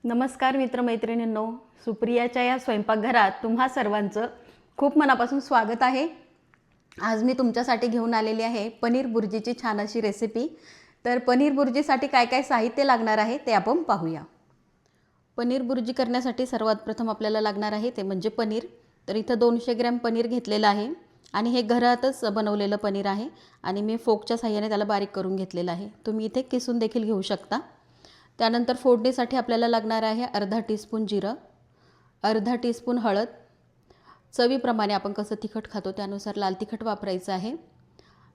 नमस्कार मित्रमैत्रिणींनो, सुप्रियाच्या या स्वयंपाकघरात तुम्हा सर्वांचं खूप मनापासून स्वागत आहे। आज मी तुमच्यासाठी घेऊन आलेली आहे पनीर बुर्जीची छान अशी रेसिपी। तर पनीर बुर्जीसाठी काय काय साहित्य लागणार आहे ते आपण पाहूया। पनीर बुर्जी करण्यासाठी सर्वात प्रथम आपल्याला लागणार आहे ते म्हणजे पनीर। तर इथं 200 ग्रॅम पनीर घेतलेलं आहे आणि हे घरातच बनवलेलं पनीर आहे आणि मी फोकच्या साहाय्याने त्याला बारीक करून घेतलेलं आहे। तुम्ही इथे किसून देखील घेऊ शकता। त्यानंतर फोडणीसाठी आपल्याला लागणार आहे अर्धा टीस्पून जिरं, अर्धा टीस्पून हळद, चवीप्रमाणे आपण कसं तिखट खातो त्यानुसार लाल तिखट वापरायचं आहे।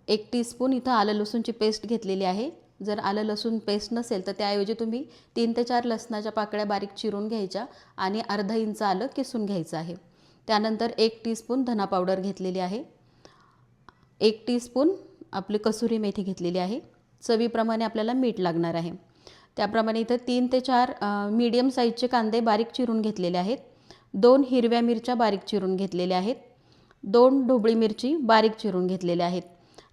1 टीस्पून इथं आलं लसूणची पेस्ट घेतलेली आहे। जर आलं लसूण पेस्ट नसेल तर त्याऐवजी तुम्ही 3 ते 4 लसणाच्या पाकळ्या बारीक चिरून घ्यायच्या आणि अर्धा इंच आलं किसून घ्यायचं आहे। त्यानंतर 1 टीस्पून धना पावडर घेतलेली आहे, 1 टीस्पून आपली कसुरी मेथी घेतलेली आहे। चवीप्रमाणे आपल्याला मीठ लागणार आहे। त्याप्रमाणे इथं 3 ते 4 मीडियम साईजचे कांदे बारीक चिरून घेतलेले आहेत, 2 हिरव्या मिरच्या बारीक चिरून घेतलेल्या आहेत, 2 ढोबळी मिरची बारीक चिरून घेतलेल्या आहेत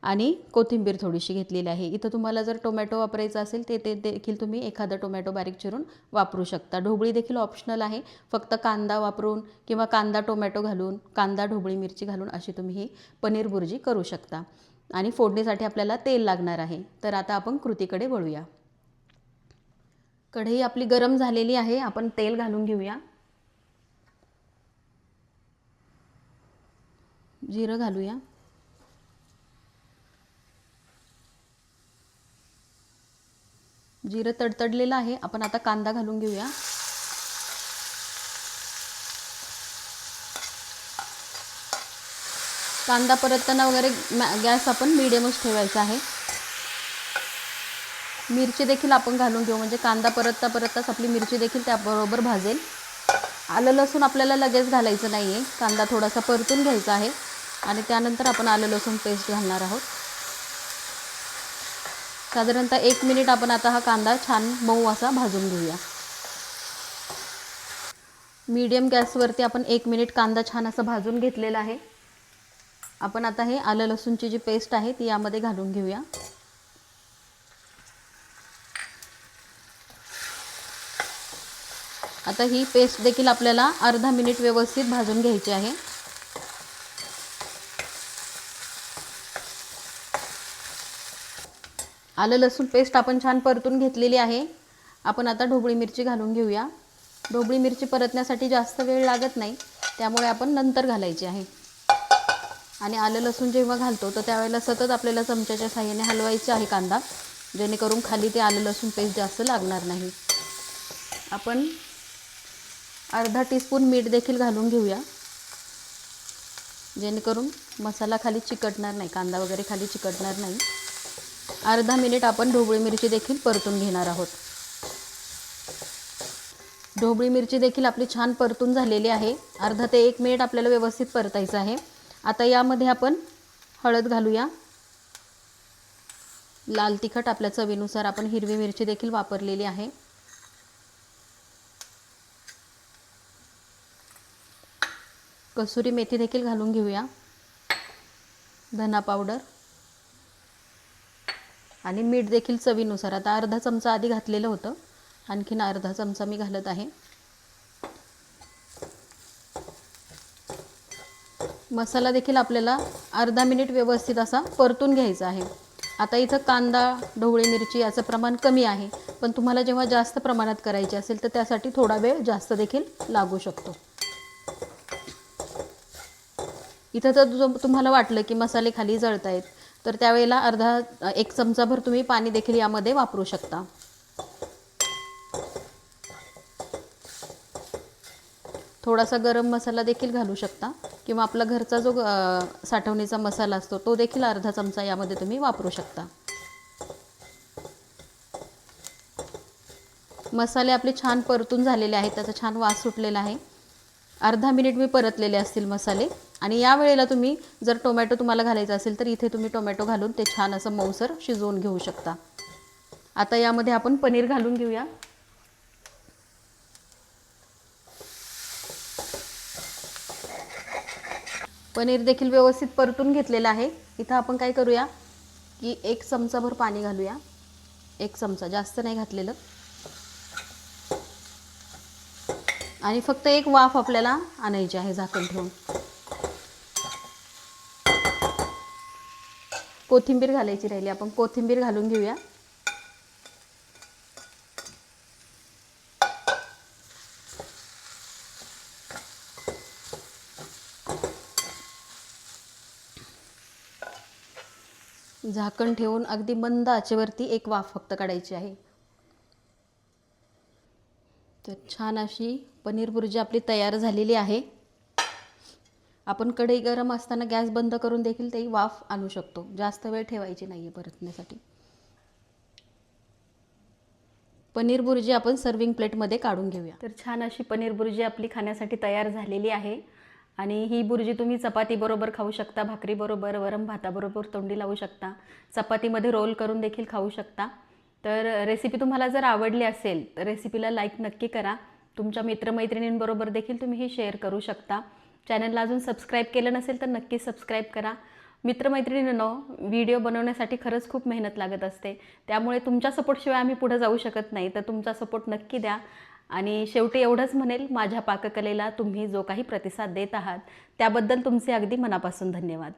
आणि कोथिंबीर थोडीशी घेतलेली आहे। इथं तुम्हाला जर टोमॅटो वापरायचा असेल ते देखील तुम्ही एखादा टोमॅटो बारीक चिरून वापरू शकता। ढोबळी देखील ऑप्शनल आहे, फक्त कांदा वापरून किंवा कांदा टोमॅटो घालून, कांदा ढोबळी मिरची घालून अशी तुम्ही ही पनीर बुर्जी करू शकता। आणि फोडणीसाठी आपल्याला तेल लागणार आहे। तर आता आपण कृतीकडे वळूया। कढई आपली गरम झालेली आहे, आपण तेल घालून घेऊया। जिरं घालूया, जिरं तडतडलेलं आहे, आपण आता कांदा घालून घेऊया। कांदा परतताना वगैरे गॅस आपण मीडियमच ठेवायचा आहे। मिरची देखील आपण घालून घेऊ, म्हणजे कांदा परतताच आपली मिरची देखील त्याबरोबर भाजेल। आलं लसूण आपल्याला लगेच घालायचं नाही आहे, कांदा थोडासा परतून घ्यायचा आहे आणि त्यानंतर आपण आलं लसूण पेस्ट घालणार आहोत। साधारणतः 1 मिनिट आपण आता हा कांदा छान मऊ असा भाजून घेऊया। मीडियम गॅसवरती आपण 1 मिनिट कांदा छान असा भाजून घेतलेला आहे। आपण आता हे आलं लसूणची जी पेस्ट आहे ती यामध्ये घालून घेऊया। आता ही पेस्ट देखील आपल्याला अर्धा मिनिट व्यवस्थित भाजून घ्यायची आहे। आलं लसूण पेस्ट आपण छान परतून घेतलेली आहे। आपण आता ढोबळी मिरची घालून घेऊया। ढोबळी मिरची परतण्यासाठी जास्त वेळ लागत नाही, त्यामुळे आपण नंतर घालायची आहे। आणि आलं लसूण जेव्हा घालतो तर त्यावेळेला सतत आपल्याला चमच्याच्या साहाय्याने हलवायचे आहे कांदा, जेणेकरून खाली ते आलं लसूण पेस्ट जास्त लागणार नाही। आपण अर्धा टीस्पून मीठ देखील घालून घेऊया, जेणेकरून मसाला खाली चिकटणार नाही, कांदा वगैरे खाली चिकटणार नाही। अर्धा मिनिट आपण ढोबळी मिरची देखील परतून घेणार आहोत। ढोबळी मिरची देखील आपली छान परतून झालेली आहे। अर्धा ते 1 मिनिट आपल्याला व्यवस्थित परतायचं आहे। आता यामध्ये आपण हळद घालूया, लाल तिखट आपल्या चवीनुसार, आपण हिरवी मिरची देखील वापरलेली आहे। कसुरी मेथी देखील घालून घेऊया, धना पावडर आणि मीठ देखील चवीनुसार। आता अर्धा चमचा आधी घातलेलं होतं, आणखीन अर्धा चमचा मी घालत आहे। मसाला देखील आपल्याला अर्धा मिनिट व्यवस्थित असा परतून घ्यायचा आहे। आता इथं कांदा ढोबळी मिरची याचं प्रमाण कमी आहे, पण तुम्हाला जेव्हा जास्त प्रमाणात करायचे असेल तर त्यासाठी थोडा वेळ जास्त देखील लागू शकतो। इथं जर तुम्हाला वाटलं की मसाले खाली जळत आहेत तर त्यावेळेला अर्धा 1 चमचाभर तुम्ही पाणी देखील यामध्ये वापरू शकता। थोडासा गरम मसाला देखील घालू शकता किंवा आपला घरचा जो साठवणीचा मसाला असतो तो देखील अर्धा चमचा यामध्ये तुम्ही वापरू शकता। मसाले आपले छान परतून झालेले आहेत, त्याचा छान वास सुटलेला आहे। अर्धा मिनिट मी परतलेले असतील मसाले आणि या वेळेला तुम्ही जर टोमॅटो तुम्हाला घालायचा असेल तर इथे तुम्ही टोमॅटो घालून ते छान असं मऊसर शिजवून घेऊ शकता। आता यामध्ये आपण पनीर घालून घेऊया। पनीर देखील व्यवस्थित परतून घेतलेलं आहे। इथं आपण काय करूया की 1 चमचाभर पाणी घालूया, 1 चमचा, जास्त नाही घातलेलं। आणि फक्त एक वाफ आपल्याला आणायची आहे झाकण ठेवून. कोथिंबीर घालायची राहिली, आपण कोथिंबीर घालून घेऊया. झाकण ठेवून अगदी मंद आचेवरती एक वाफ फक्त काढायची आहे. तर छान अशी पनीर भुर्जी आपली तयार झालेली आहे. आपण कढई गरम असताना गॅस बंद करून देखील ती वाफ आणू शकतो. जास्त वेळ ठेवायची नाही आहे परतण्यासाठी. पनीर भुर्जी आपण सर्विंग प्लेटमध्ये काढून घेऊया. तर छान अशी पनीर भुर्जी आपली खाण्यासाठी तयार झालेली आहे. आणि ही भुर्जी तुम्ही चपातीबरोबर खाऊ शकता, भाकरीबरोबर, वरम भाताबरोबर तोंडी लावू शकता, चपातीमध्ये रोल करून देखील खाऊ शकता. तर रेसिपी तुम्हाला जर आवडली असेल तर रेसिपीला लाईक नक्की करा. तुमच्या मित्रमैत्रिणींबरोबर देखील तुम्ही ही शेअर करू शकता. चॅनलला अजून सबस्क्राईब केलं नसेल तर नक्की सबस्क्राईब करा. मित्रमैत्रिणींनो, व्हिडिओ बनवण्यासाठी खरंच खूप मेहनत लागत असते, त्यामुळे तुमच्या सपोर्टशिवाय आम्ही पुढे जाऊ शकत नाही. तर तुमचा सपोर्ट नक्की द्या. आणि शेवटी एवढंच म्हणेल, माझ्या पाककलेला तुम्ही जो काही प्रतिसाद देत आहात त्याबद्दल तुमचे अगदी मनापासून धन्यवाद.